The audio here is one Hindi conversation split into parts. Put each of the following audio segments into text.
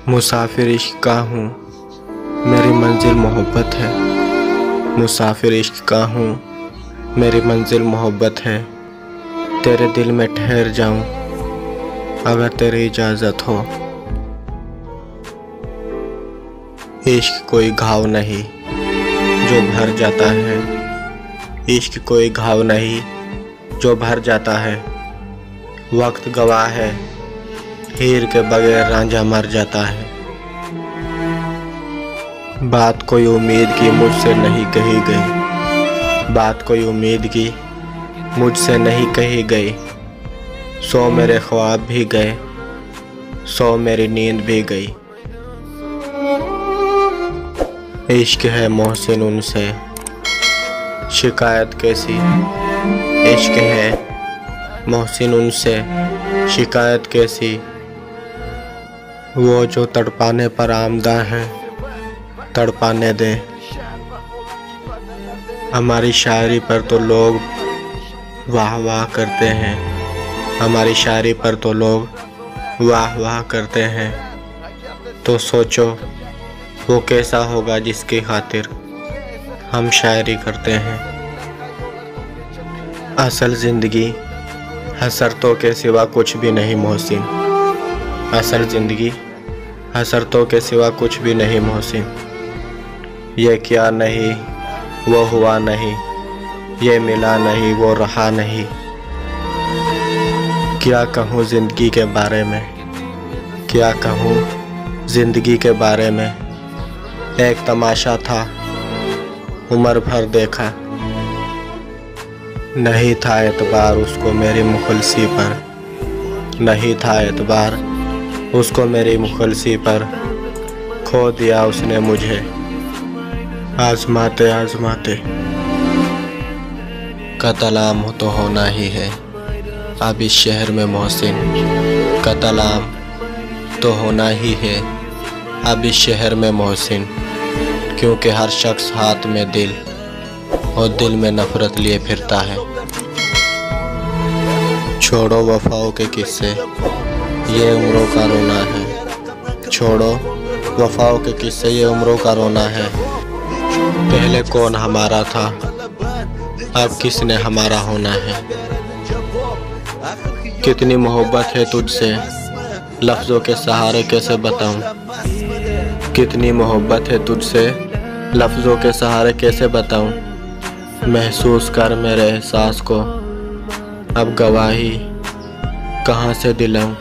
मुसाफिर इश्क का हूँ, मेरी मंजिल मोहब्बत है। मुसाफिर इश्क का हूँ, मेरी मंजिल मोहब्बत है। तेरे दिल में ठहर जाऊँ अगर तेरी इजाज़त हो। इश्क कोई घाव नहीं जो भर जाता है। इश्क कोई घाव नहीं जो भर जाता है। वक्त गवाह है, हीर के बगैर रांझा मर जाता है। बात कोई उम्मीद की मुझसे नहीं कही गई। बात कोई उम्मीद की मुझसे नहीं कही गई। 100 मेरे ख्वाब भी गए, 100 मेरी नींद भी गई। इश्क है मोहसिन उनसे शिकायत कैसी। इश्क है मोहसिन उनसे शिकायत कैसी। वो जो तड़पाने पर आमदा है, तड़पाने दे। हमारी शायरी पर तो लोग वाह वाह करते हैं। हमारी शायरी पर तो लोग वाह वाह करते हैं। तो सोचो वो कैसा होगा जिसकी खातिर हम शायरी करते हैं। असल ज़िंदगी हसरतों के सिवा कुछ भी नहीं मोहसिन। असल ज़िंदगी हसरतों के सिवा कुछ भी नहीं मोहसिन। ये किया नहीं वो हुआ नहीं, ये मिला नहीं वो रहा नहीं। क्या कहूँ ज़िंदगी के बारे में, क्या कहूँ ज़िंदगी के बारे में। एक तमाशा था उम्र भर देखा, नहीं था एतबार उसको मेरी मुखलसी पर। नहीं था एतबार उसको मेरी मुखलसी पर। खो दिया उसने मुझे आजमाते आजमाते। कतलाम तो होना ही है अब इस शहर में मोहसिन। कतलाम तो होना ही है अब इस शहर में मोहसिन। क्योंकि हर शख्स हाथ में दिल और दिल में नफरत लिए फिरता है। छोड़ो वफाओं के किस्से, ये उम्रों का रोना है। छोड़ो वफाओं के किस्से, ये उम्रों का रोना है। पहले कौन हमारा था, अब किसने हमारा होना है। कितनी मोहब्बत है तुझसे, लफ्ज़ों के सहारे कैसे बताऊं। कितनी मोहब्बत है तुझसे, लफ्ज़ों के सहारे कैसे बताऊं। महसूस कर मेरे एहसास को, अब गवाही कहाँ से दिलाऊं।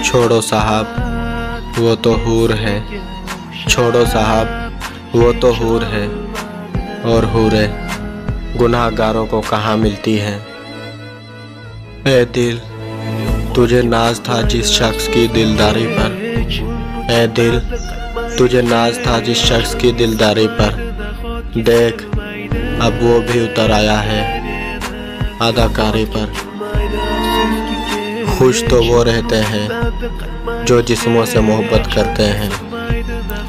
छोड़ो साहब वो तो हूर है। छोड़ो साहब वो तो हूर है। और हूरे गुनाहगारों को कहाँ मिलती हैं। ए दिल तुझे नाज था जिस शख्स की दिलदारी पर। ए दिल तुझे नाज था जिस शख्स की दिलदारी पर। देख अब वो भी उतर आया है अदाकारी पर। खुश तो वो रहते हैं जो जिस्मों से मोहब्बत करते हैं।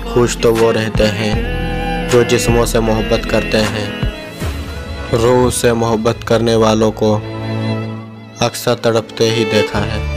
खुश तो वो रहते हैं जो जिस्मों से मोहब्बत करते हैं। रूह से मोहब्बत करने वालों को अक्सर तड़पते ही देखा है।